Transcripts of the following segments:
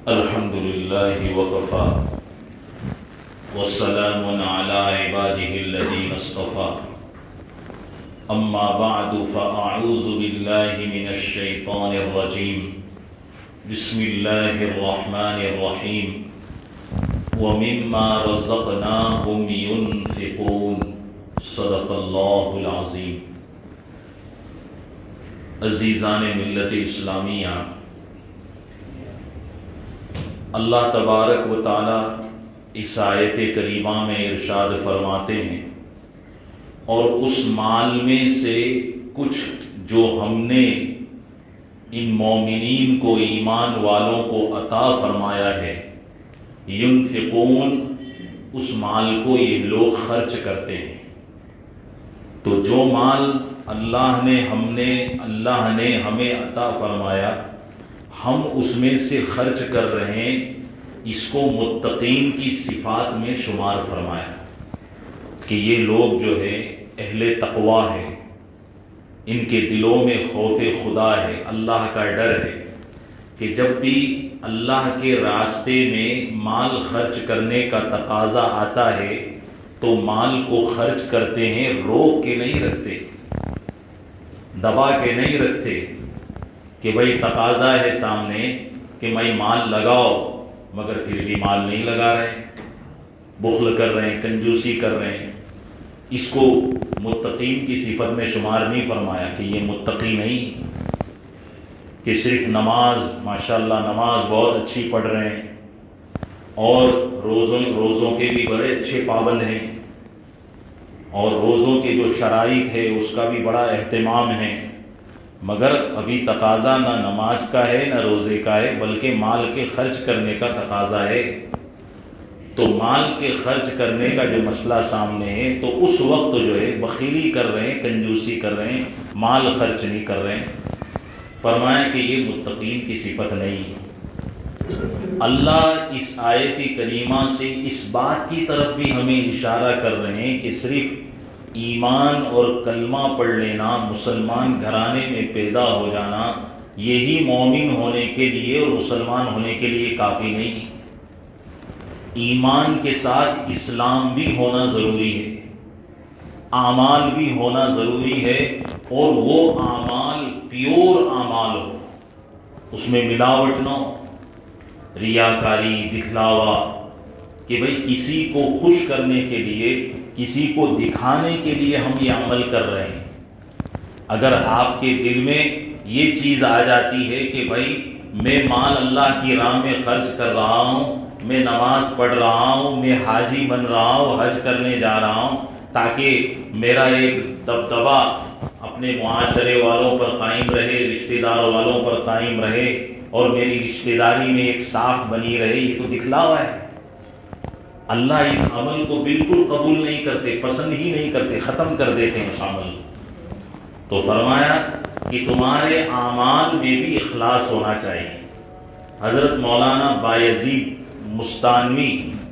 الحمد لله وكفى والسلام على عباده الذين اصطفى أما بعد فأعوذ بالله من الشيطان الرجيم بسم الله الرحمن الرحيم ومما رزقناهم ينفقون صدق الله العظيم۔ عزیزان ملت اسلامیہ، اللہ تبارک و تعالی اس آیت کریمہ میں ارشاد فرماتے ہیں، اور اس مال میں سے کچھ جو ہم نے ان مومنین کو، ایمان والوں کو عطا فرمایا ہے، ینفقون، اس مال کو یہ لوگ خرچ کرتے ہیں۔ تو جو مال اللہ نے ہمیں عطا فرمایا، ہم اس میں سے خرچ کر رہے ہیں، اس کو متقین کی صفات میں شمار فرمایا کہ یہ لوگ جو ہے اہل تقوی ہے، ان کے دلوں میں خوف خدا ہے، اللہ کا ڈر ہے کہ جب بھی اللہ کے راستے میں مال خرچ کرنے کا تقاضا آتا ہے تو مال کو خرچ کرتے ہیں، روک کے نہیں رکھتے، دبا کے نہیں رکھتے کہ بھئی تقاضا ہے سامنے کہ میں مال لگاؤ، مگر پھر بھی مال نہیں لگا رہے ہیں، بخل کر رہے ہیں، کنجوسی کر رہے ہیں۔ اس کو متقین کی صفت میں شمار نہیں فرمایا کہ یہ متقی نہیں کہ صرف نماز، ماشاءاللہ نماز بہت اچھی پڑھ رہے ہیں اور روزوں کے بھی بڑے اچھے پابند ہیں، اور روزوں کے جو شرائط ہے اس کا بھی بڑا اہتمام ہے، مگر ابھی تقاضا نہ نماز کا ہے نہ روزے کا ہے، بلکہ مال کے خرچ کرنے کا تقاضا ہے۔ تو مال کے خرچ کرنے کا جو مسئلہ سامنے ہے تو اس وقت جو ہے بخیلی کر رہے ہیں، کنجوسی کر رہے ہیں، مال خرچ نہیں کر رہے ہیں۔ فرمایا کہ یہ متقین کی صفت نہیں۔ اللہ اس آیت کریمہ سے اس بات کی طرف بھی ہمیں اشارہ کر رہے ہیں کہ صرف ایمان اور کلمہ پڑھ لینا، مسلمان گھرانے میں پیدا ہو جانا، یہی مومن ہونے کے لیے اور مسلمان ہونے کے لیے کافی نہیں۔ ایمان کے ساتھ اسلام بھی ہونا ضروری ہے، اعمال بھی ہونا ضروری ہے، اور وہ اعمال پیور اعمال ہو، اس میں ملاوٹ نہ ہو، ریاکاری، دکھلاوا، کہ بھئی کسی کو خوش کرنے کے لیے، کسی کو دکھانے کے لیے ہم یہ عمل کر رہے ہیں۔ اگر آپ کے دل میں یہ چیز آ جاتی ہے کہ بھئی میں مال اللہ کی راہ میں خرچ کر رہا ہوں، میں نماز پڑھ رہا ہوں، میں حاجی بن رہا ہوں، حج کرنے جا رہا ہوں تاکہ میرا ایک دبدبہ اپنے معاشرے والوں پر قائم رہے، رشتہ دار والوں پر قائم رہے، اور میری رشتہ داری میں ایک ساکھ بنی رہے، یہ تو دکھلاوا ہے۔ اللہ اس عمل کو بالکل قبول نہیں کرتے، پسند ہی نہیں کرتے، ختم کر دیتے ہیں اس عمل۔ تو فرمایا کہ تمہارے اعمال میں بھی اخلاص ہونا چاہیے۔ حضرت مولانا بایزید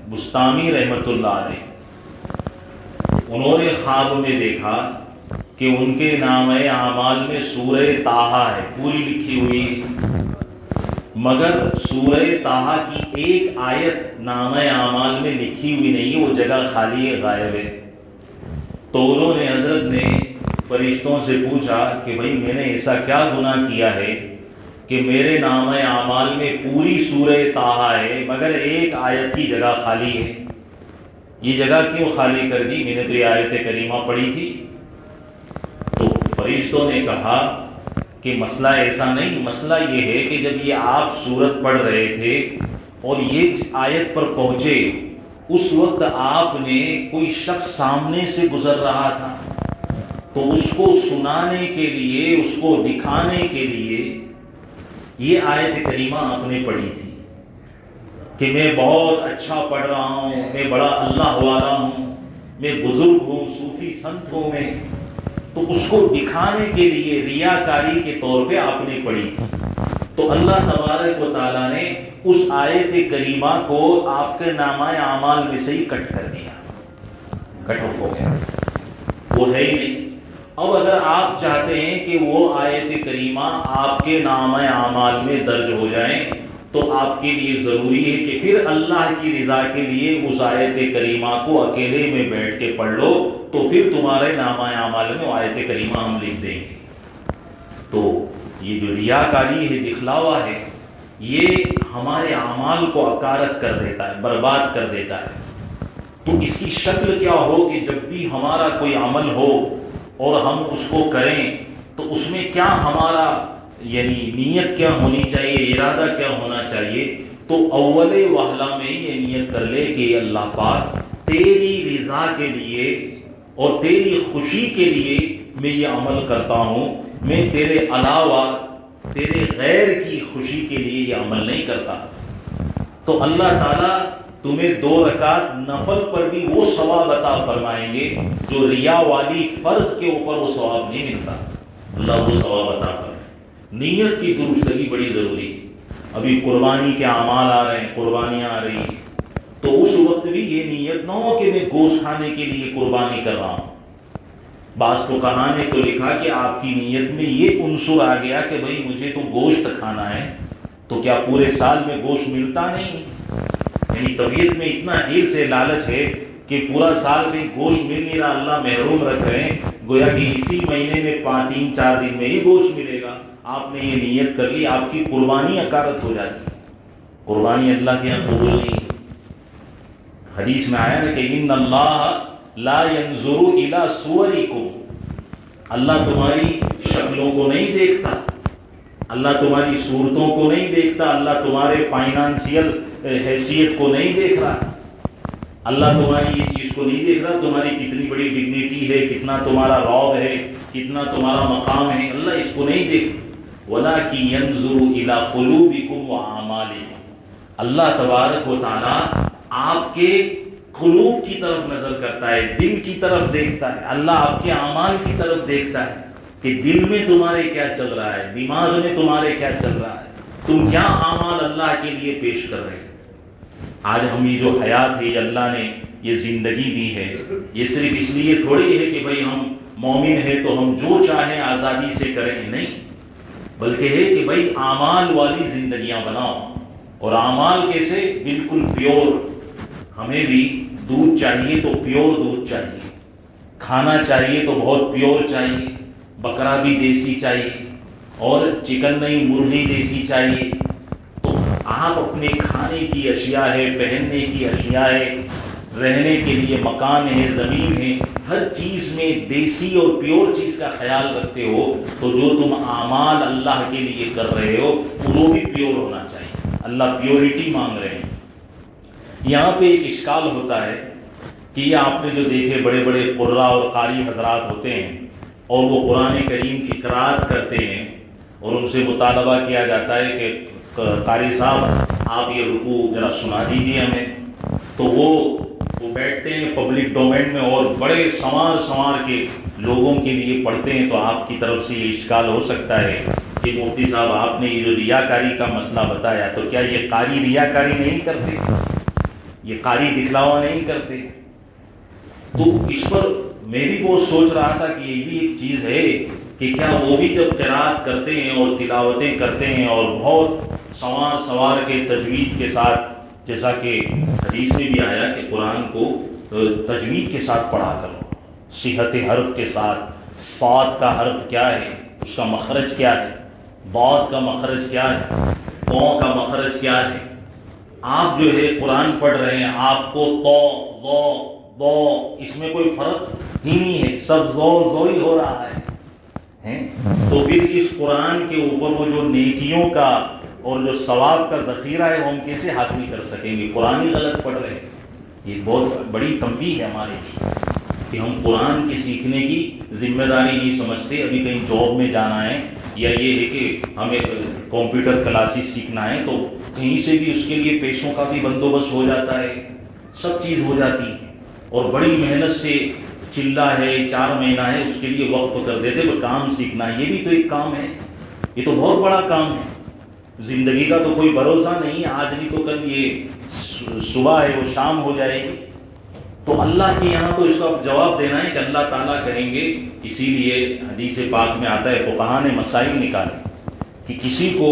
بستامی رحمۃ اللہ علیہ، انہوں نے خواب میں دیکھا کہ ان کے نامہ اعمال میں سورہ طٰہٰ ہے، پوری لکھی ہوئی ہے، مگر سورہ طٰہٰ کی ایک آیت نامہ اعمال میں لکھی ہوئی نہیں ہے، وہ جگہ خالی ہے، غائب ہے۔ تو انہوں نے، حضرت نے فرشتوں سے پوچھا کہ بھئی میں نے ایسا کیا گناہ کیا ہے کہ میرے نامہ اعمال میں پوری سورہ طٰہٰ ہے مگر ایک آیت کی جگہ خالی ہے، یہ جگہ کیوں خالی کر دی؟ میں نے تو یہ آیت کریمہ پڑھی تھی۔ تو فرشتوں نے کہا کہ مسئلہ ایسا نہیں، مسئلہ یہ ہے کہ جب یہ آپ سورت پڑھ رہے تھے اور یہ آیت پر پہنچے، اس وقت آپ نے کوئی شخص سامنے سے گزر رہا تھا، تو اس کو سنانے کے لیے، اس کو دکھانے کے لیے یہ آیت کریمہ آپ نے پڑھی تھی کہ میں بہت اچھا پڑھ رہا ہوں، میں بڑا اللہ والا ہوں، میں بزرگ ہوں، صوفی سنت ہوں میں، تو اس کو دکھانے کے لیے ریاکاری کے طور پہ آپ نے پڑھی تھی۔ تو اللہ تبارک و تعالیٰ نے اس آیت کریمہ کو آپ کے نامہ اعمال میں سے ہی کٹ کر دیا، کٹ آف ہو گیا، وہ ہے ہی نہیں۔ اب اگر آپ چاہتے ہیں کہ وہ آیت کریمہ آپ کے نامہ اعمال میں درج ہو جائیں تو آپ کے لیے ضروری ہے کہ پھر اللہ کی رضا کے لیے اس آیت کریمہ کو اکیلے میں بیٹھ کے پڑھ لو، تو پھر تمہارے نامہ اعمال میں وہ آیت کریمہ ہم لکھ دیں گے۔ تو یہ جو ریاکاری ہے، دکھلاوا ہے، یہ ہمارے اعمال کو اکارت کر دیتا ہے، برباد کر دیتا ہے۔ تو اس کی شکل کیا ہو کہ جب بھی ہمارا کوئی عمل ہو اور ہم اس کو کریں تو اس میں کیا ہمارا یعنی نیت کیا ہونی چاہیے، ارادہ کیا ہونا چاہیے؟ تو اول وہلہ میں یہ نیت کر لے کہ اللہ پاک تیری رضا کے لیے اور تیری خوشی کے لیے میں یہ عمل کرتا ہوں، میں تیرے علاوہ تیرے غیر کی خوشی کے لیے یہ عمل نہیں کرتا۔ تو اللہ تعالیٰ تمہیں 2 رکعت نفل پر بھی وہ ثواب عطا فرمائیں گے جو ریا والی فرض کے اوپر وہ ثواب نہیں ملتا، اللہ وہ ثواب عطا فرمائے۔ نیت کی درستگی بڑی ضروری ہے۔ ابھی قربانی کے اعمال آ رہے ہیں، قربانیاں آ رہی ہیں، تو اس وقت بھی یہ نیت نہ ہو کہ میں گوشت کھانے کے لیے قربانی کر رہا ہوں۔ بعض فقہاء نے تو لکھا کہ آپ کی نیت میں یہ عنصر آ گیا کہ بھئی مجھے تو گوشت کھانا ہے، تو کیا پورے سال میں گوشت ملتا نہیں؟ یعنی طبیعت میں اتنا حرص سے لالچ ہے کہ پورا سال کہیں گوشت مل نہیں رہا، اللہ محروم رکھ رہے ہیں، گویا کہ اسی مہینے میں 3-4 دن میں ہی گوشت ملے گا۔ آپ نے یہ نیت کر لی، آپ کی قربانی اکارت ہو جاتی ہے، قربانی اللہ کے یہاں قبول نہیں۔ حدیث میں آیا نا کہ ان اللہ لا ينظر الى صورکم، اللہ تمہاری شکلوں کو نہیں دیکھتا، اللہ تمہاری صورتوں کو نہیں دیکھتا، اللہ تمہارے فائنانشیل حیثیت کو نہیں دیکھ رہا، اللہ تمہاری اس چیز کو نہیں دیکھ رہا تمہاری کتنی بڑی ڈگنیٹی ہے، کتنا تمہارا رعب ہے، کتنا تمہارا مقام ہے، اللہ اس کو نہیں دیکھ۔ وَلَٰكِن يَنظُرُ إِلَىٰ قُلُوبِكُمْ وَأَعْمَالِكُمْ، اللہ تبارک و تعالیٰ آپ کے قلوب کی طرف نظر کرتا ہے، دل کی طرف دیکھتا ہے، اللہ آپ کے اعمال کی طرف دیکھتا ہے کہ دل میں تمہارے کیا چل رہا ہے، دماغ میں تمہارے کیا چل رہا ہے، تم کیا اعمال اللہ کے لیے پیش کر رہے ہیں۔ آج ہم یہ جو حیات ہے، یہ اللہ نے یہ زندگی دی ہے، یہ صرف اس لیے تھوڑی ہے کہ بھئی ہم مومن ہیں تو ہم جو چاہیں آزادی سے کریں، نہیں، بلکہ ہے کہ بھئی اعمال والی زندگیاں بناؤ۔ اور اعمال کیسے؟ بالکل پیور۔ ہمیں بھی دودھ چاہیے تو پیور دودھ چاہیے، کھانا چاہیے تو بہت پیور چاہیے، بکرا بھی دیسی چاہیے، اور چکن نہیں مرغی دیسی چاہیے۔ تو آپ اپنے کھانے کی اشیاء ہے، پہننے کی اشیاء ہے، رہنے کے لیے مکان ہے، زمین ہے، ہر چیز میں دیسی اور پیور چیز کا خیال رکھتے ہو، تو جو تم اعمال اللہ کے لیے کر رہے ہو وہ بھی پیور ہونا چاہیے۔ اللہ پیورٹی مانگ رہے ہیں۔ یہاں پہ ایک اشکال ہوتا ہے کہ یہ آپ نے جو دیکھے بڑے بڑے قراء اور قاری حضرات ہوتے ہیں اور وہ قرآن کریم کی قرأت کرتے ہیں اور ان سے مطالبہ کیا جاتا ہے کہ قاری صاحب آپ یہ رکوع ذرا سنا دیجیے ہمیں، تو وہ بیٹھتے ہیں پبلک ڈومین میں اور بڑے سنوار کے لوگوں کے لیے پڑھتے ہیں۔ تو آپ کی طرف سے یہ اشکال ہو سکتا ہے کہ مفتی صاحب آپ نے یہ جو ریاکاری کا مسئلہ بتایا، تو کیا یہ قاری ریاکاری نہیں کرتے، یہ قاری دکھلاوا نہیں کرتے؟ تو اس پر میں بھی وہ سوچ رہا تھا کہ یہ بھی ایک چیز ہے کہ کیا وہ بھی جب قرأت کرتے ہیں اور تلاوتیں کرتے ہیں اور بہت سنوار کے تجوید کے ساتھ، جیسا کہ حدیث میں بھی آیا کہ قرآن کو تجوید کے ساتھ پڑھا کرو، صحت حرف کے ساتھ، صاد کا حرف کیا ہے، اس کا مخرج کیا ہے، ضاد کا مخرج کیا ہے، قو کا مخرج کیا ہے۔ آپ جو ہے قرآن پڑھ رہے ہیں، آپ کو تو ضو ضو اس میں کوئی فرق ہی نہیں ہے، سب زو ہی ہو رہا ہے۔ تو پھر اس قرآن کے اوپر وہ جو نیکیوں کا اور جو ثواب کا ذخیرہ ہے وہ ہم کیسے حاصل کر سکیں گے؟ قرآن ہی غلط پڑھ رہے ہیں۔ یہ بہت بڑی تنبیہ ہے ہمارے لیے کہ ہم قرآن کی سیکھنے کی ذمہ داری نہیں سمجھتے۔ ابھی کہیں جاب میں جانا ہے یا یہ ہے کہ ہمیں کمپیوٹر کلاسز سیکھنا ہے تو کہیں سے بھی اس کے لیے پیسوں کا بھی بندوبست ہو جاتا ہے، سب چیز ہو جاتی ہے، اور بڑی محنت سے چلہ ہے، 4 مہینہ ہے، اس کے لیے وقت کر دیتے۔ تو کام سیکھنا یہ بھی تو ایک کام ہے، یہ تو بہت بڑا کام ہے۔ زندگی کا تو کوئی بھروسہ نہیں، آج نہیں تو کل یہ صبح ہے وہ شام ہو جائے گی۔ تو اللہ کے یہاں تو اس کا جواب دینا ہے کہ اللہ تعالیٰ کہیں گے۔ اسی لیے حدیث پاک میں آتا ہے، فقہاء نے مسائل نکالے کہ کسی کو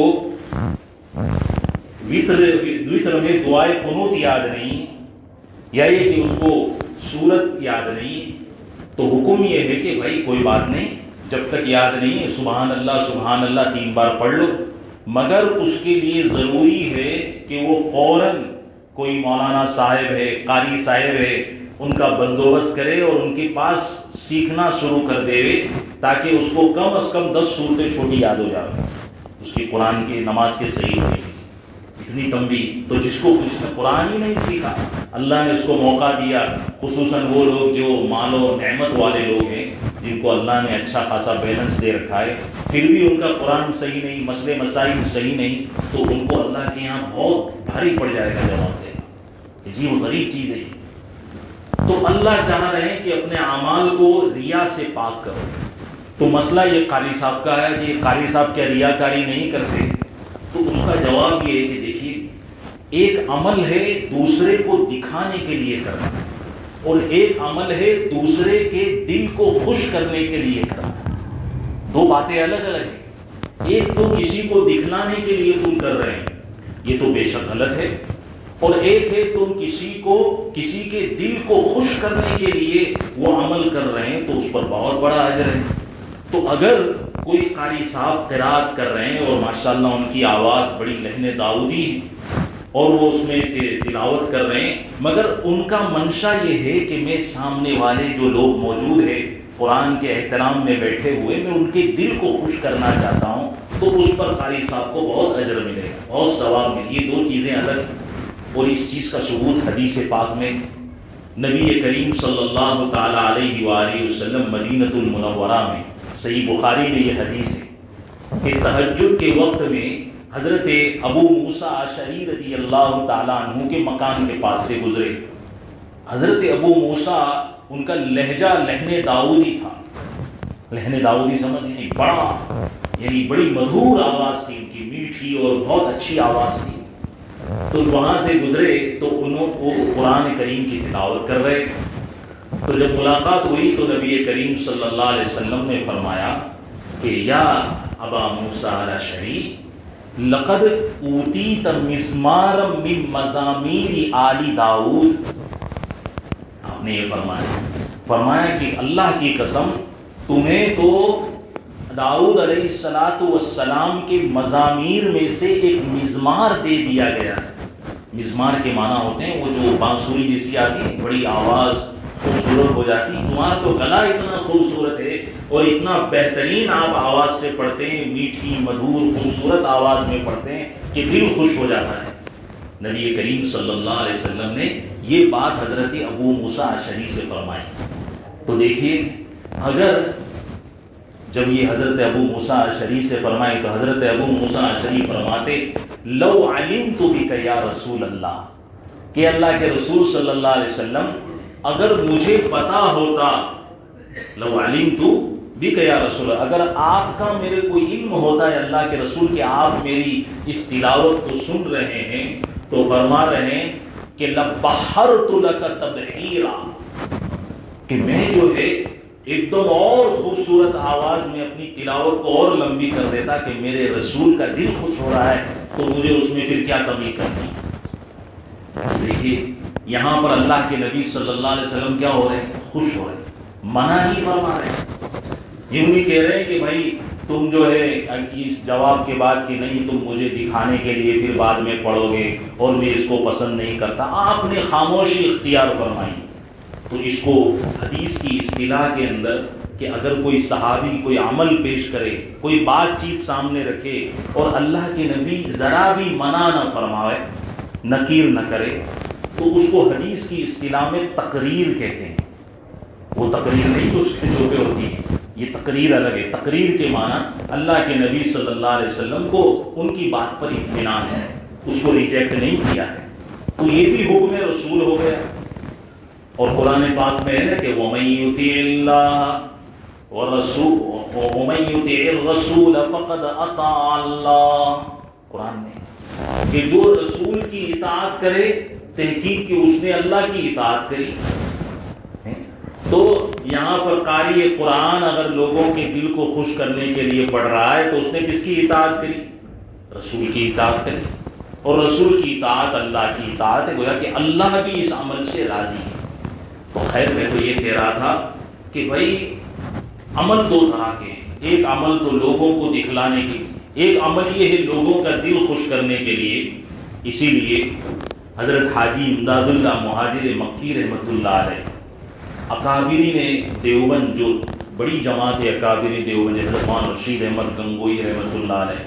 وطر میں دعائے قنوت یاد نہیں یا یہ کہ اس کو سورت یاد نہیں، تو حکم یہ ہے کہ بھائی کوئی بات نہیں، جب تک یاد نہیں ہے سبحان اللہ 3 بار پڑھ لو، مگر اس کے لیے ضروری ہے کہ وہ فوراً کوئی مولانا صاحب ہے، قاری صاحب ہے، ان کا بندوبست کرے اور ان کے پاس سیکھنا شروع کر دے، تاکہ اس کو کم از کم 10 صورتیں چھوٹی یاد ہو جائے، اس کی قرآن کی نماز کے صحیح ہوئی اتنی تنبیہ۔ تو جس نے قرآن ہی نہیں سیکھا، اللہ نے اس کو موقع دیا، خصوصاً وہ لوگ جو مال و نعمت والے لوگ ہیں، جن کو اللہ نے اچھا خاصا بیلنس دے رکھا ہے، پھر بھی ان کا قرآن صحیح نہیں، مسئلے مسائل صحیح نہیں، تو ان کو اللہ کے یہاں بہت بھاری پڑ جائے گا جواب دینا، جی وہ غریب چیز ہے۔ تو اللہ چاہ رہے ہیں کہ اپنے اعمال کو ریا سے پاک کرو۔ تو مسئلہ یہ قاری صاحب کا ہے کہ قاری صاحب کیا ریاکاری نہیں کرتے؟ تو اس کا جواب یہ ہے کہ دیکھیے، ایک عمل ہے دوسرے کو دکھانے کے لیے کرنا، اور ایک عمل ہے دوسرے کے دل کو خوش کرنے کے لیے کرنا، 2 باتیں الگ الگ ہیں۔ ایک تو کسی کو دکھلانے کے لیے تم کر رہے ہیں، یہ تو بے شک غلط ہے، اور ایک ہے تم کسی کے دل کو خوش کرنے کے لیے وہ عمل کر رہے ہیں، تو اس پر بہت بڑا اجر ہے۔ تو اگر کوئی قاری صاحب قرات کر رہے ہیں اور ماشاءاللہ ان کی آواز بڑی لحن داؤدی ہے اور وہ اس میں تلاوت کر رہے ہیں، مگر ان کا منشا یہ ہے کہ میں سامنے والے جو لوگ موجود ہیں قرآن کے احترام میں بیٹھے ہوئے، میں ان کے دل کو خوش کرنا چاہتا ہوں، تو اس پر قاری صاحب کو بہت اجر ملے گا، بہت ثواب ملے گا۔ یہ 2 چیزیں الگ، اور اس چیز کا ثبوت حدیث پاک میں نبی کریم صلی اللہ تعالی علیہ وآلہ وسلم مدینۃ المنورہ میں، صحیح بخاری میں یہ حدیث ہے کہ تہجد کے وقت میں حضرت ابو موسیٰ اشعری رضی اللہ تعالیٰ عنہ کے مکان کے پاس سے گزرے۔ حضرت ابو موسیٰ، ان کا لہجہ لحن داؤدی تھا، لحن داؤدی سمجھ نہیں، یعنی بڑی مدھور آواز تھی ان کی، میٹھی اور بہت اچھی آواز تھی۔ تو وہاں سے گزرے تو وہ قرآن کریم کی تلاوت کر رہے، تو جب ملاقات ہوئی تو نبی کریم صلی اللہ علیہ وسلم نے فرمایا کہ یا ابا موسیٰ الاشعری لقد اوتیت مزمارا من مزامیر آل داؤد، آپ نے یہ فرمایا کہ اللہ کی قسم تمہیں تو داؤد علیہ السلام کے مزامیر میں سے ایک مزمار دے دیا گیا۔ مزمار کے معنی ہوتے ہیں وہ جو بانسری جیسی آتی ہے، بڑی آواز خوبصورت ہو جاتی، تمہارا تو گلا اتنا خوبصورت ہے اور اتنا بہترین آپ آواز سے پڑھتے ہیں، میٹھی مدھور خوبصورت آواز میں پڑھتے ہیں کہ دل خوش ہو جاتا ہے۔ نبی کریم صلی اللہ علیہ وسلم نے یہ بات حضرت ابو موسیٰ اشعری سے فرمائی۔ تو دیکھیے، اگر جب یہ حضرت ابو موسیٰ اشعری سے فرمائی تو حضرت ابو موسیٰ اشعری فرماتے لو علمت بک یا رسول اللہ، کہ اللہ کے رسول صلی اللہ علیہ وسلم اگر مجھے پتا ہوتا، لو علمت بک یا رسول اللہ، اگر آپ کا میرے کوئی علم ہوتا ہے اللہ کے رسول کہ آپ میری اس تلاوت کو سن رہے ہیں، تو فرما رہے ہیں کہ لبحرت لک تبحیرا، کہ میں جو ہے ایک دم اور خوبصورت آواز میں اپنی تلاوت کو اور لمبی کر دیتا کہ میرے رسول کا دل خوش ہو رہا ہے تو مجھے اس میں پھر کیا کمی کرنی۔ دیکھیے یہاں پر اللہ کے نبی صلی اللہ علیہ وسلم کیا ہو رہے ہیں؟ خوش ہو رہے ہیں، منع نہیں فرما رہے ہیں، یہ نہیں کہہ رہے ہیں کہ بھائی تم جو ہے اس جواب کے بعد کہ نہیں تم مجھے دکھانے کے لیے پھر بعد میں پڑھو گے اور میں اس کو پسند نہیں کرتا، آپ نے خاموشی اختیار فرمائی۔ تو اس کو حدیث کی اصطلاح کے اندر کہ اگر کوئی صحابی کوئی عمل پیش کرے، کوئی بات چیت سامنے رکھے اور اللہ کے نبی ذرا بھی منع نہ فرمائے، نکیر نہ کرے، تو اس کو حدیث کی اصطلاح میں تقریر کہتے ہیں۔ وہ تقریر نہیں جو اس کے جو پہ ہوتی ہے، یہ تقریر الگ ہے۔ تقریر کے معنی اللہ کے نبی صلی اللہ علیہ وسلم کو ان کی بات پر اطمینان ہے، اس کو ریجیکٹ نہیں کیا ہے، تو یہ بھی حکم رسول ہو گیا۔ اور قرآن پاک میں ہے نا کہ وَمَن يُطِعِ اللَّهَ وَمَن يُطِعِ الرَّسُولَ فَقَدْ أَطَاعَ اللَّهَ، قرآن میں کہ جو رسول کی اطاعت کرے تحقیق کہ اس نے اللہ کی اطاعت کری۔ تو یہاں پر قاری قرآن اگر لوگوں کے دل کو خوش کرنے کے لیے پڑھ رہا ہے تو اس نے کس کی اطاعت کری؟ رسول کی اطاعت کری۔ اور رسول کی اطاعت اللہ کی اطاعت ہے، گویا کہ اللہ بھی اس عمل سے راضی ہے۔ تو خیر میں تو یہ کہہ رہا تھا کہ بھائی عمل دو طرح کے ہیں، ایک عمل تو لوگوں کو دکھلانے کے لیے، ایک عمل یہ ہے لوگوں کا دل خوش کرنے کے لیے۔ اسی لیے حضرت حاجی امداد اللہ مہاجر مکی رحمۃ اللہ علیہ، اکابرین دیوبند، جو بڑی جماعت ہے اکابرین دیوبند، حضرت مولانا رشید احمد گنگوئی رحمۃ اللہ علیہ،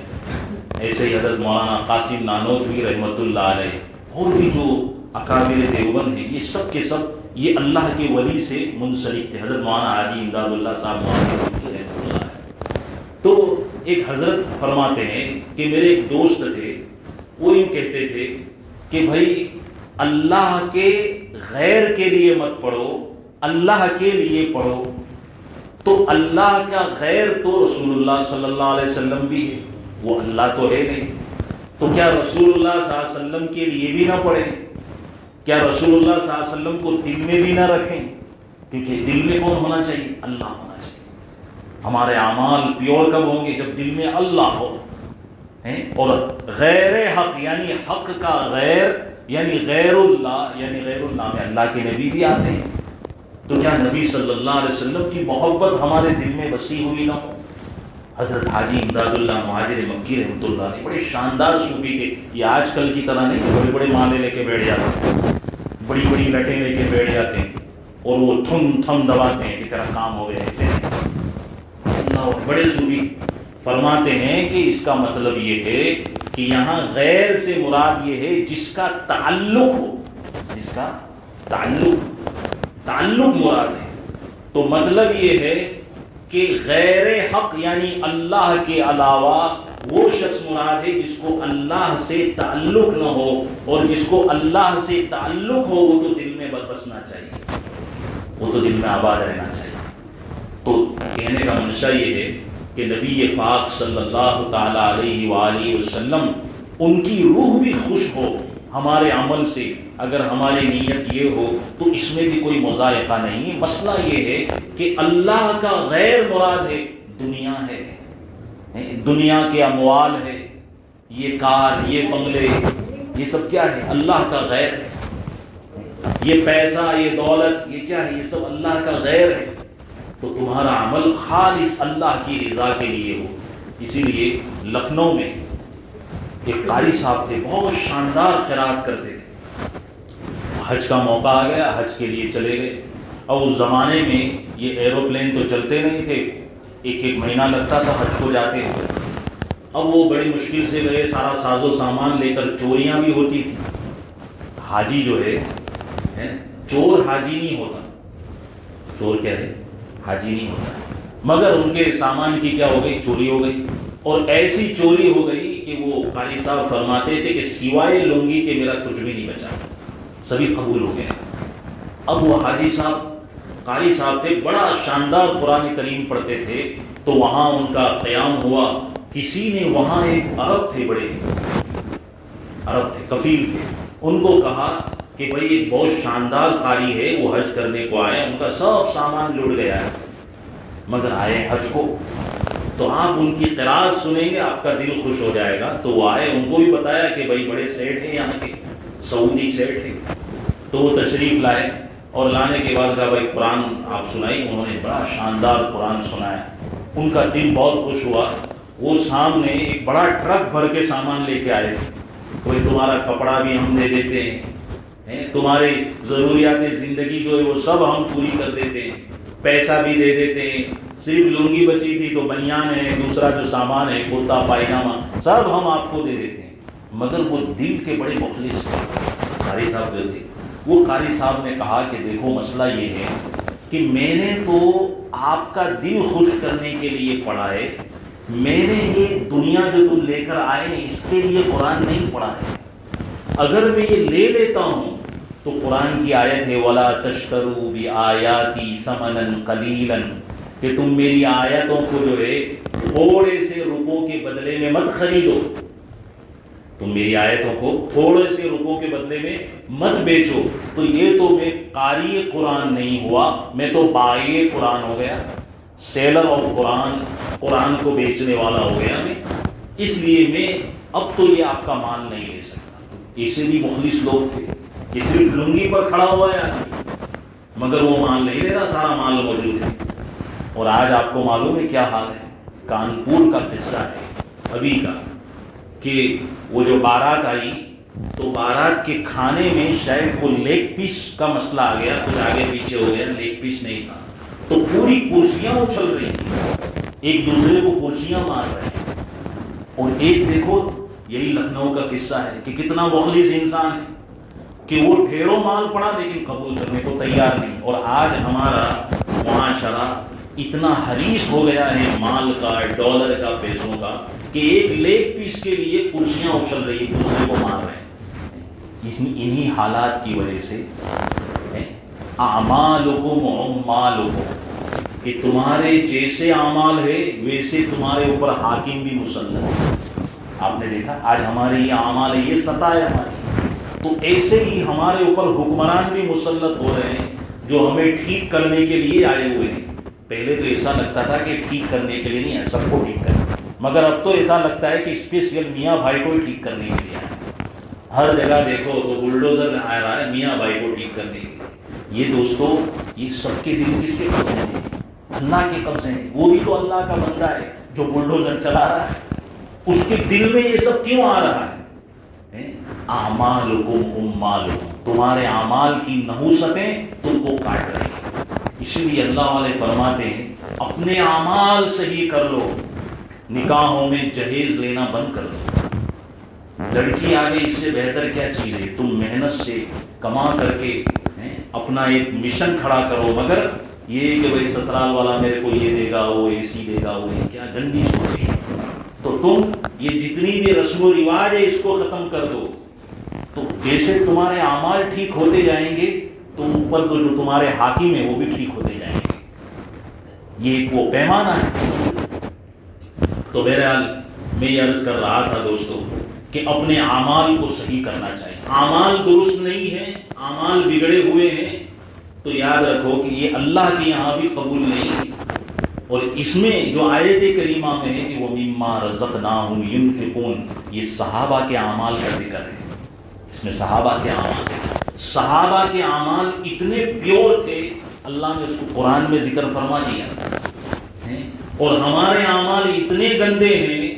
ایسے ہی حضرت مولانا قاسم نانوتوی رحمۃ اللہ علیہ، اور بھی جو اکابر دیوبند ہیں، یہ سب کے سب یہ اللہ کے ولی سے منسلک تھے۔ حضرت مولانا حاجی امداد اللہ صاحب مہاجر مکی رحمۃ اللہ علیہ، تو ایک حضرت فرماتے ہیں کہ میرے ایک دوست تھے، وہ یوں کہتے تھے کہ بھائی اللہ کے غیر کے لیے مت پڑھو، اللہ کے لیے پڑھو۔ تو اللہ کا غیر تو رسول اللہ صلی اللہ علیہ وسلم بھی ہے، وہ اللہ تو ہے نہیں، تو کیا رسول اللہ صلی اللہ علیہ وسلم کے لیے بھی نہ پڑھیں؟ کیا رسول اللہ صلی اللہ علیہ وسلم کو دل میں بھی نہ رکھیں؟ کیونکہ دل میں کون ہونا چاہیے؟ اللہ ہونا چاہیے۔ ہمارے اعمال پیور کب ہوں گے؟ جب دل میں اللہ ہو۔ اور غیر حق یعنی حق کا غیر یعنی غیر اللہ، یعنی غیر اللہ میں اللہ کے نبی بھی آتے ہیں، تو کیا نبی صلی اللہ علیہ وسلم کی محبت ہمارے دل میں بسی ہوئی نہ ہو؟ حضرت حاجی امداد اللہ مہاجر مکی رحمۃ اللہ علیہ بڑے شاندار صوفی تھے، یہ آج کل کی طرح نہیں کہ بڑے بڑے مالے لے کے بیٹھ جاتے ہیں، بڑی بڑی لٹیں لے کے بیٹھ جاتے ہیں اور وہ تھم تھم دباتے ہیں کہ تیرا کام ہو گیا، ایسے اللہ۔ بڑے صوفی فرماتے ہیں کہ اس کا مطلب یہ ہے کہ یہاں غیر سے مراد یہ ہے جس کا تعلق ہو، جس کا تعلق مراد ہے۔ تو مطلب یہ ہے کہ غیر حق یعنی اللہ کے علاوہ وہ شخص مراد ہے جس کو اللہ سے تعلق نہ ہو، اور جس کو اللہ سے تعلق ہو وہ تو دل میں بسنا چاہیے، وہ تو دل میں آباد رہنا چاہیے۔ تو کہنے کا منشا یہ ہے کہ نبی پاک صلی اللہ تعالی علیہ وآلہ وسلم ان کی روح بھی خوش ہو ہمارے عمل سے، اگر ہماری نیت یہ ہو تو اس میں بھی کوئی مضائقہ نہیں۔ مسئلہ یہ ہے کہ اللہ کا غیر مراد ہے دنیا ہے، دنیا کے اموال ہے، یہ کار، یہ بنگلے، یہ سب کیا ہے؟ اللہ کا غیر ہے۔ یہ پیسہ، یہ دولت، یہ کیا ہے؟ یہ سب اللہ کا غیر ہے۔ تو تمہارا عمل خالص اللہ کی رضا کے لیے ہو۔ اسی لیے لکھنؤ میں ایک قاری صاحب تھے، بہت شاندار قرات کرتے تھے۔ حج کا موقع آ گیا، حج کے لیے چلے گئے۔ اور اس زمانے میں یہ ایروپلین تو چلتے نہیں تھے، ایک ایک مہینہ لگتا تھا حج کو جاتے۔ اب وہ بڑی مشکل سے گئے، سارا ساز و سامان لے کر، چوریاں بھی ہوتی تھی۔ حاجی جو ہے چور حاجی نہیں ہوتا، چور کیا ہے؟ حاجی نہیں ہوتا، مگر ان کے سامان کی کیا ہو گئی؟ چوری ہو گئی، اور ایسی چوری ہو گئی کہ وہ قاری صاحب فرماتے تھے کہ سوائے لنگی کے میرا کچھ بھی نہیں بچا، سبھی قبول ہو گئے۔ اب وہ حاجی صاحب قاری صاحب تھے، بڑا شاندار قرآن کریم پڑھتے تھے، تو وہاں ان کا قیام ہوا۔ کسی نے وہاں، ایک عرب تھے، بڑے عرب تھے، کفیل تھے، ان کو کہا کہ بھئی ایک بہت شاندار قاری ہے، وہ حج کرنے کو آئے، ان کا سب سامان لٹ گیا ہے مگر آئے حج کو، تو آپ ان کی قرات سنیں گے، آپ کا دل خوش ہو جائے گا۔ تو وہ آئے، ان کو بھی بتایا کہ بھئی بڑے سیٹ ہیں یہاں کے، سعودی سیٹ ہیں، تو وہ تشریف لائے، اور لانے کے بعد کہا بھئی قرآن آپ سنائی۔ انہوں نے بڑا شاندار قرآن سنایا، ان کا دل بہت خوش ہوا۔ وہ سامنے ایک بڑا ٹرک بھر کے سامان لے کے آئے تھے، کوئی تمہارا کپڑا بھی ہم دے دیتے ہیں، تمہارے ضروریات زندگی جو ہے وہ سب ہم پوری کر دیتے ہیں، پیسہ بھی دے دیتے ہیں، صرف لنگی بچی تھی تو بنیان ہے، دوسرا جو سامان ہے کرتا پائجامہ سب ہم آپ کو دے دیتے ہیں۔ مگر وہ دل کے بڑے مخلص تھے قاری صاحب جو تھے۔ وہ قاری صاحب نے کہا کہ دیکھو مسئلہ یہ ہے کہ میں نے تو آپ کا دل خوش کرنے کے لیے پڑھا ہے، میں نے یہ دنیا جو تم لے کر آئے ہیں اس کے لیے قرآن نہیں پڑھا ہے۔ اگر میں یہ لے لیتا ہوں تو قرآن کی آیت ہے وَلَا تَشْتَرُوا بِآيَاتِي ثَمَنًا قَلِيلًا، کہ تم میری آیتوں کو جو ہے تھوڑے سے روپوں کے بدلے میں مت خریدو، تم میری آیتوں کو تھوڑے سے روپوں کے بدلے میں مت بیچو۔ تو یہ تو میں قاری قرآن نہیں ہوا، میں تو بائی قرآن ہو گیا، سیلر آف قرآن، قرآن کو بیچنے والا ہو گیا میں۔ اس لیے میں اب تو یہ آپ کا مال نہیں لے سکتا. ایسے بھی مخلص لوگ تھے کہ صرف لنگی پر کھڑا ہوا ہے آدمی, مگر وہ مال نہیں لے رہا, سارا مال موجود ہے. اور آج آپ کو معلوم ہے کیا حال ہے؟ کانپور کا قصہ ہے ابھی کا, کہ وہ جو بارات آئی تو بارات کے کھانے میں شاید وہ لیگ پیس کا مسئلہ آ گیا, کچھ آگے پیچھے ہو گیا, لیگ پیس نہیں تھا, تو پوری کرسیاں اچھل رہی تھیں, ایک دوسرے کو کرسیاں مار رہے ہیں. اور ایک دیکھو, یہی لکھنؤ کا قصہ ہے کہ کتنا مخلص انسان ہے کہ وہ ڈھیروں مال پڑا لیکن قبول کرنے کو تیار نہیں. اور آج ہمارا معاشرہ اتنا حریص ہو گیا ہے مال کا, ڈالر کا, پیسوں کا, کہ ایک لیگ پیس کے لیے کرسیاں اچھل رہی, دوسرے کو مار رہے ہیں. انہی حالات کی وجہ سے اعمالکم عمالکم, کہ تمہارے جیسے اعمال ہے ویسے تمہارے اوپر حاکم بھی مسلط ہے. آپ نے دیکھا آج ہمارے یہ اعمال ہے, یہ سطح ہے ہماری, تو ایسے ہی ہمارے اوپر حکمران بھی مسلط ہو رہے ہیں جو ہمیں ٹھیک کرنے کے لیے آئے ہوئے ہیں. پہلے تو ایسا لگتا تھا کہ ٹھیک کرنے کے لیے نہیں ہے, سب کو ٹھیک کرنا, مگر اب تو ایسا لگتا ہے کہ اسپیشل میاں بھائی کو ٹھیک کرنے کے لیے آئے. ہر جگہ دیکھو تو بلڈوزر آ رہا ہے میاں بھائی کو ٹھیک کرنے کے لیے. یہ دوستو, یہ سب کے دل کس کے قبضے ہیں؟ اللہ کے قبضے ہیں. وہ بھی تو اللہ کا بندہ ہے جو بلڈوزر چلا رہا ہے, اس کے دل میں یہ سب کیوں آ رہا ہے؟ اعمالکم امالکم, تمہارے اعمال کی نحوستیں تم کو کاٹ رہی ہیں. اسی لیے اللہ والے فرماتے ہیں اپنے اعمال صحیح کر لو, نکاحوں میں جہیز لینا بند کر دو. لڑکی آگے اس سے بہتر کیا چیز ہے؟ تم محنت سے کما کر کے اپنا ایک مشن کھڑا کرو, مگر یہ کہ بھائی سسرال والا میرے کو یہ دے گا, وہ اے سی دے گا, وہ کیا گندی سوچ ہے. تو تم یہ جتنی بھی رسم و رواج ہے اس کو ختم کر دو. تو جیسے تمہارے اعمال ٹھیک ہوتے جائیں گے تو اوپر تو جو تمہارے حاکم ہیں وہ بھی ٹھیک ہوتے جائیں گے. یہ ایک وہ پیمانہ ہے. تو بہرحال میں یہ عرض کر رہا تھا دوستو کہ اپنے اعمال کو صحیح کرنا چاہیے. اعمال درست نہیں ہیں, اعمال بگڑے ہوئے ہیں, تو یاد رکھو کہ یہ اللہ کے یہاں بھی قبول نہیں. اور اس میں جو آیت کریمہ میں ہے کہ وہ مما رزقناہم ینفقون, یہ صحابہ کے اعمال کا ذکر ہے. اس میں صحابہ کے اعمال, صحابہ کے اعمال اتنے پیور تھے, اللہ نے اس کو قرآن میں ذکر فرما دیا. اور ہمارے اعمال اتنے گندے ہیں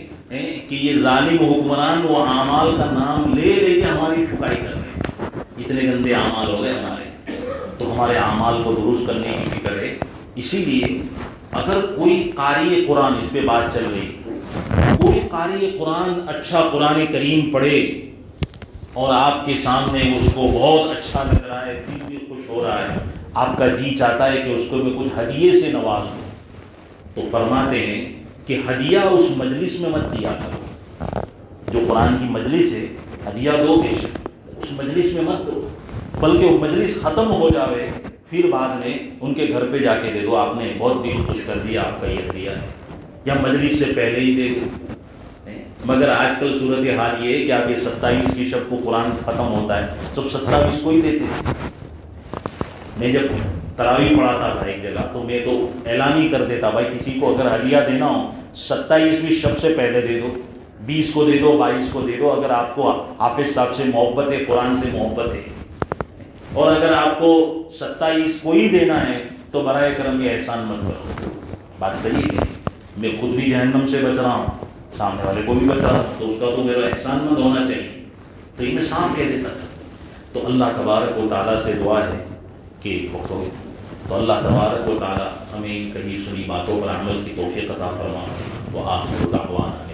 کہ یہ ظالم حکمران وہ اعمال کا نام لے لے کے ہماری ٹھکائی کر رہے ہیں. اتنے گندے اعمال ہو گئے ہمارے. تو ہمارے اعمال کو درست کرنے کی فکر ہے. اسی لیے اگر کوئی قاری قرآن, اس پہ بات چل رہی, کوئی قاری قرآن اچھا قرآن کریم پڑھے اور آپ کے سامنے اس کو بہت اچھا لگ رہا ہے, دل بھی خوش ہو رہا ہے, آپ کا جی چاہتا ہے کہ اس کو میں کچھ ہدیے سے نواز دوں, تو فرماتے ہیں کہ ہدیہ اس مجلس میں مت دیا کرو. جو قرآن کی مجلس ہے, ہدیہ دو گے اس مجلس میں مت دو, بلکہ وہ مجلس ختم ہو جاوے پھر بعد میں ان کے گھر پہ جا کے دے دو. آپ نے بہت دل خوش کر دیا, آپ کا یہ ہدیہ ہے, یا مجلس سے پہلے ہی دے دو. مگر آج کل صورت حال یہ ہے کہ آپ یہ 27 کی شب کو قرآن ختم ہوتا ہے, سب 27 کو ہی دیتے ہیں. میں جب تراویح پڑھا تھا ایک جگہ, تو میں تو اعلان ہی کر دیتا, بھائی کسی کو اگر ہدیہ دینا ہو 27ویں شب سے پہلے دے دو, 20 کو دے دو, 22 کو دے دو, اگر آپ کو حافظ صاحب سے محبت ہے, قرآن سے محبت ہے. اور اگر آپ کو 27 کو ہی دینا ہے تو برائے کرم یہ احسان مت کرو. بات صحیح ہے, میں خود بھی جہنم سے بچ رہا ہوں, سامنے والے کو بھی بچ رہا ہوں, تو اس کا تو میرا احسان مند ہونا چاہیے. تو یہ میں صاف کہہ دیتا تھا. تو اللہ تبارک و تعالیٰ سے دعا ہے کہ تو اللہ تبارک و تعالیٰ ہمیں کہیں سنی باتوں پر عمل کی توفیق عطا فرما. وآخر دعوانا